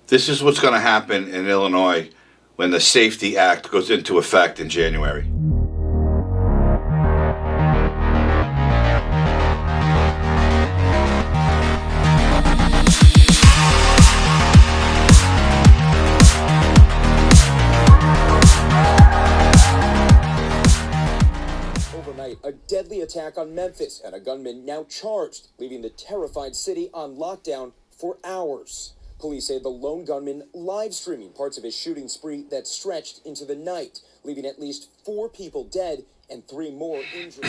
This is what's going to happen in Illinois when the Safety Act goes into effect in January. Overnight, a deadly attack on Memphis and a gunman now charged, leaving the terrified city on lockdown for hours. Police say the lone gunman live streaming parts of his shooting spree that stretched into the night, leaving at least 4 people dead and 3 more injured.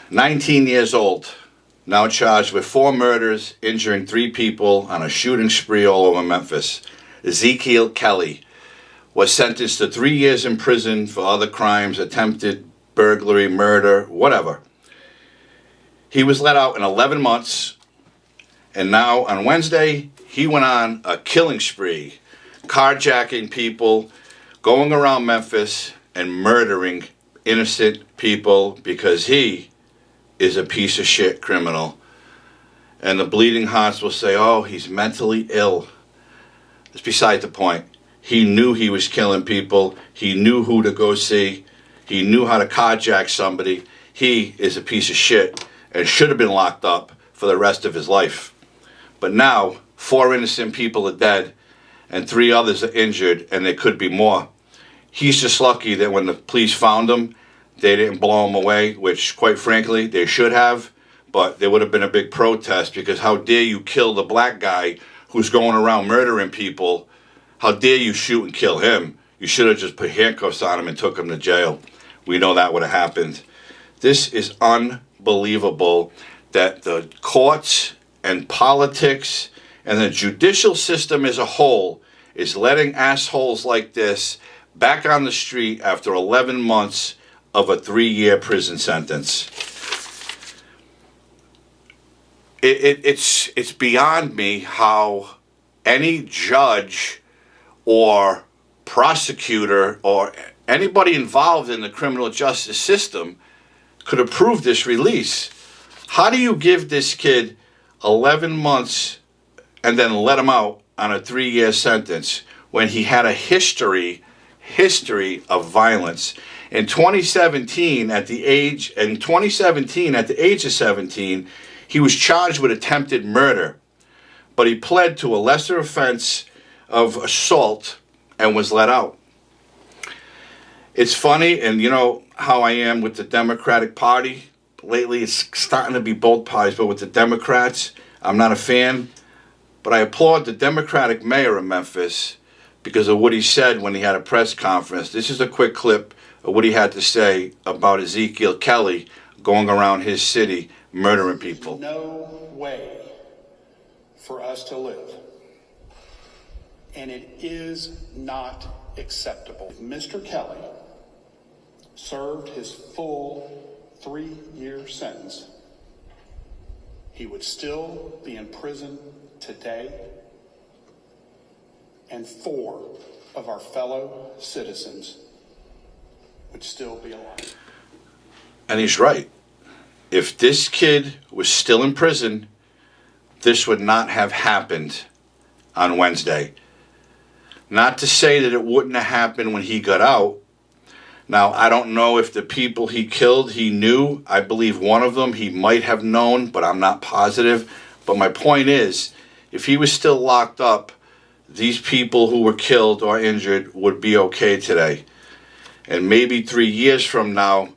19 years old, now charged with 4 murders, injuring 3 people on a shooting spree all over Memphis. Ezekiel Kelly was sentenced to 3 years in prison for other crimes, attempted burglary, murder, whatever. He was let out in 11 months, and now on Wednesday, he went on a killing spree, carjacking people, going around Memphis and murdering innocent people because he is a piece of shit criminal. And the bleeding hearts will say, oh, he's mentally ill. It's beside the point. He knew he was killing people. He knew who to go see. He knew how to carjack somebody. He is a piece of shit and should have been locked up for the rest of his life. But now, 4 innocent people are dead and 3 others are injured, and there could be more. He's just lucky that when the police found him, they didn't blow him away, which, quite frankly, they should have. But there would have been a big protest because how dare you kill the black guy who's going around murdering people? How dare you shoot and kill him? You should have just put handcuffs on him and took him to jail. We know that would have happened. This is unbelievable that the courts and politics and the judicial system as a whole is letting assholes like this back on the street after 11 months of a 3-year prison sentence. It's beyond me how any judge or prosecutor or anybody involved in the criminal justice system could approve this release. How do you give this kid 11 months and then let him out on a 3-year sentence when he had a history of violence? In 2017, at the age of 17, he was charged with attempted murder, but he pled to a lesser offense of assault and was let out. It's funny, and you know how I am with the Democratic Party. Lately, it's starting to be both parties, but with the Democrats, I'm not a fan. But I applaud the Democratic mayor of Memphis because of what he said when he had a press conference. This is a quick clip of what he had to say about Ezekiel Kelly going around his city murdering people. No way for us to live. And it is not acceptable. Mr. Kelly served his full 3-year sentence, he would still be in prison today, and 4 of our fellow citizens would still be alive. And he's right. If this kid was still in prison, this would not have happened on Wednesday. Not to say that it wouldn't have happened when he got out. Now, I don't know if the people he killed he knew. I believe one of them he might have known, but I'm not positive. But my point is, if he was still locked up, these people who were killed or injured would be okay today. And maybe 3 years from now,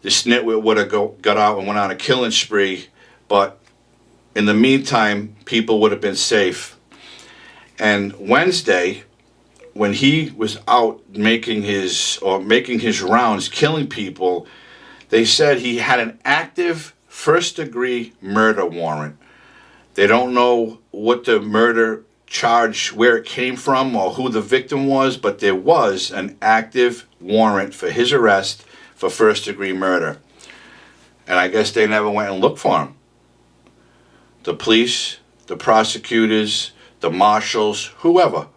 this nitwit would have got out and went on a killing spree. But in the meantime, people would have been safe. And Wednesday, when he was out making his rounds, killing people, they said he had an active first-degree murder warrant. They don't know what the murder charge, where it came from or who the victim was, but there was an active warrant for his arrest for first-degree murder. And I guess they never went and looked for him. The police, the prosecutors, the marshals, whoever.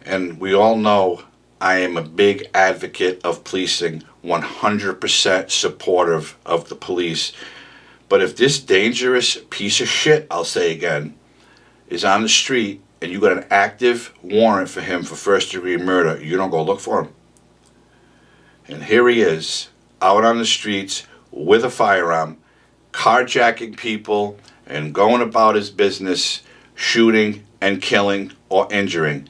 And we all know I am a big advocate of policing, 100% supportive of the police. But if this dangerous piece of shit, I'll say again, is on the street and you got an active warrant for him for first-degree murder, you don't go look for him. And here he is, out on the streets with a firearm, carjacking people and going about his business, shooting and killing or injuring.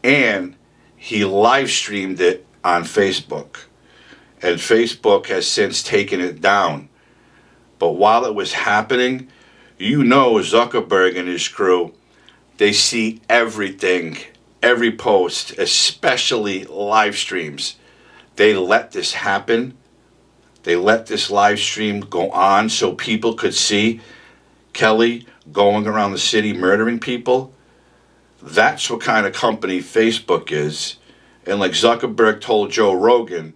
And he live streamed it on Facebook. And Facebook has since taken it down. But while it was happening, you know Zuckerberg and his crew, they see everything, every post, especially live streams. They let this happen. They let this live stream go on so people could see Kelly going around the city murdering people. That's what kind of company Facebook is. And like Zuckerberg told Joe Rogan,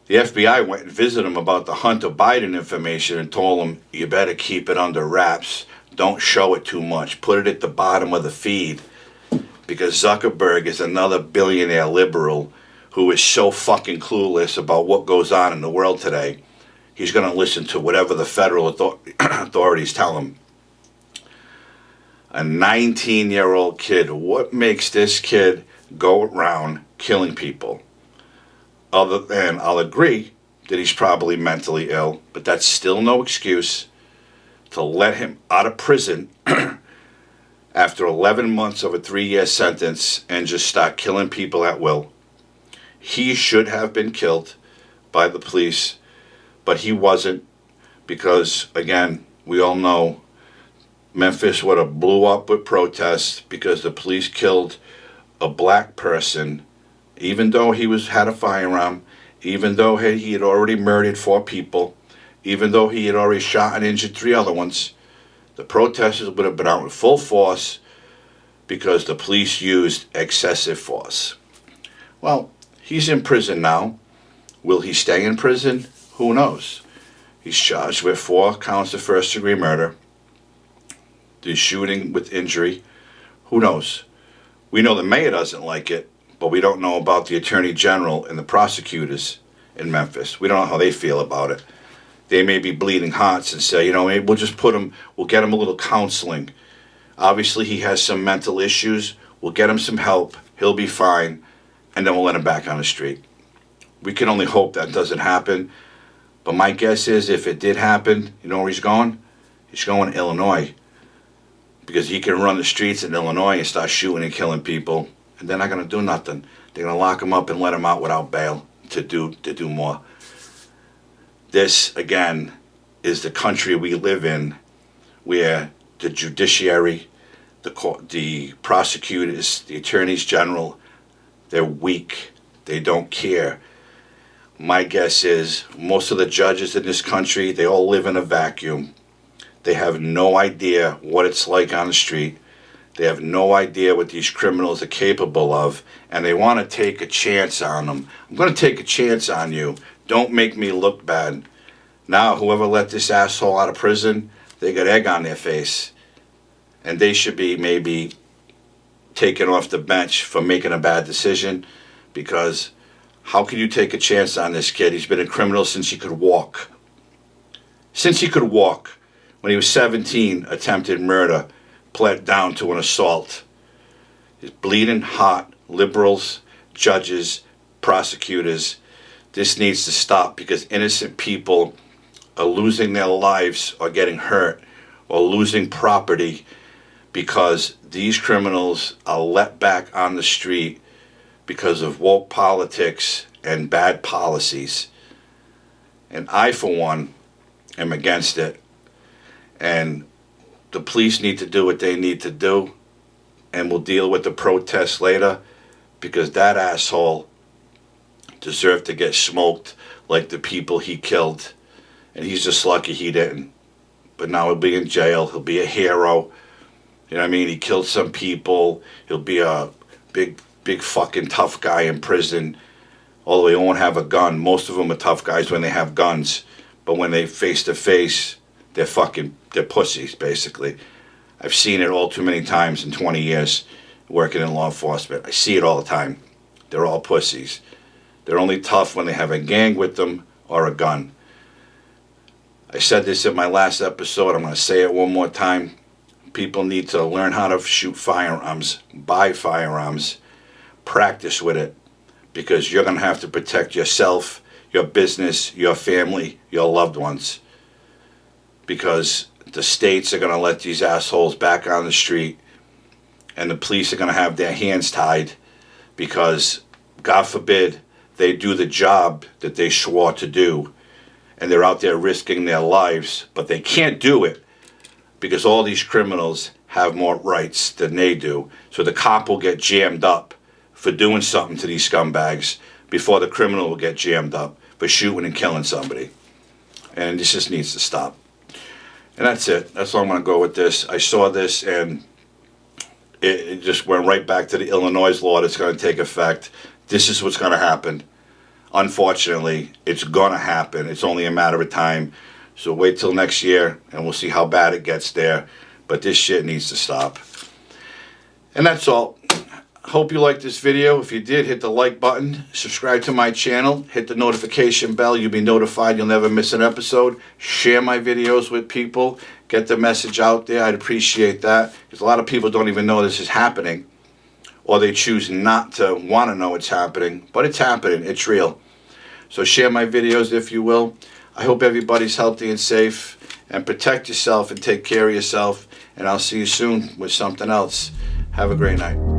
the FBI went and visited him about the Hunter Biden information and told him, you better keep it under wraps. Don't show it too much. Put it at the bottom of the feed. Because Zuckerberg is another billionaire liberal who is so fucking clueless about what goes on in the world today. He's going to listen to whatever the federal authorities tell him. A 19-year-old kid. What makes this kid go around killing people? Other than, I'll agree that he's probably mentally ill, but that's still no excuse to let him out of prison after 11 months of a 3-year sentence and just start killing people at will. He should have been killed by the police, but he wasn't because, again, we all know Memphis would have blew up with protests because the police killed a black person, even though he had a firearm, even though he had already murdered 4 people, even though he had already shot and injured 3 other ones. The protesters would have been out with full force because the police used excessive force. Well, he's in prison now. Will he stay in prison? Who knows? He's charged with 4 counts of first-degree murder. The shooting with injury. Who knows? We know the mayor doesn't like it, but we don't know about the attorney general and the prosecutors in Memphis. We don't know how they feel about it. They may be bleeding hearts and say, maybe we'll just we'll get him a little counseling. Obviously, he has some mental issues. We'll get him some help. He'll be fine. And then we'll let him back on the street. We can only hope that doesn't happen. But my guess is if it did happen, you know where he's going? He's going to Illinois. Because he can run the streets in Illinois and start shooting and killing people. And they're not going to do nothing. They're going to lock him up and let him out without bail to do more. This, again, is the country we live in where the judiciary, the prosecutors, the attorneys general, they're weak. They don't care. My guess is most of the judges in this country, they all live in a vacuum. They have no idea what it's like on the street. They have no idea what these criminals are capable of, and they want to take a chance on them. I'm going to take a chance on you. Don't make me look bad. Now, whoever let this asshole out of prison, they got egg on their face. And they should be maybe taken off the bench for making a bad decision, because how can you take a chance on this kid? He's been a criminal since he could walk. Since he could walk. When he was 17, attempted murder, pled down to an assault. He's bleeding hot. Liberals, judges, prosecutors. This needs to stop because innocent people are losing their lives or getting hurt or losing property because these criminals are let back on the street because of woke politics and bad policies. And I, for one, am against it. And the police need to do what they need to do, and we'll deal with the protests later, because that asshole deserved to get smoked like the people he killed, and he's just lucky he didn't. But now he'll be in jail. He'll be a hero. You know what I mean? He killed some people. He'll be a big fucking tough guy in prison, although he won't have a gun. Most of them are tough guys when they have guns, but when they face to face, they're pussies, basically. I've seen it all too many times in 20 years working in law enforcement. I see it all the time. They're all pussies. They're only tough when they have a gang with them or a gun. I said this in my last episode. I'm going to say it one more time. People need to learn how to shoot firearms, buy firearms, practice with it, because you're going to have to protect yourself, your business, your family, your loved ones. Because the states are going to let these assholes back on the street, and the police are going to have their hands tied because, God forbid, they do the job that they swore to do, and they're out there risking their lives, but they can't do it because all these criminals have more rights than they do. So the cop will get jammed up for doing something to these scumbags before the criminal will get jammed up for shooting and killing somebody. And this just needs to stop. And that's it. That's all I'm going to go with this. I saw this and it just went right back to the Illinois law that's going to take effect. This is what's going to happen. Unfortunately, it's going to happen. It's only a matter of time. So wait till next year and we'll see how bad it gets there. But this shit needs to stop. And that's all. Hope you liked this video. If you did, hit the like button, subscribe to my channel, hit the notification bell. You'll be notified. You'll never miss an episode. Share my videos with people. Get the message out there. I'd appreciate that, because a lot of people don't even know this is happening, or they choose not to want to know it's happening. But it's happening. It's real. So share my videos if you will. I hope everybody's healthy and safe, and protect yourself and take care of yourself. And I'll see you soon with something else. Have a great night.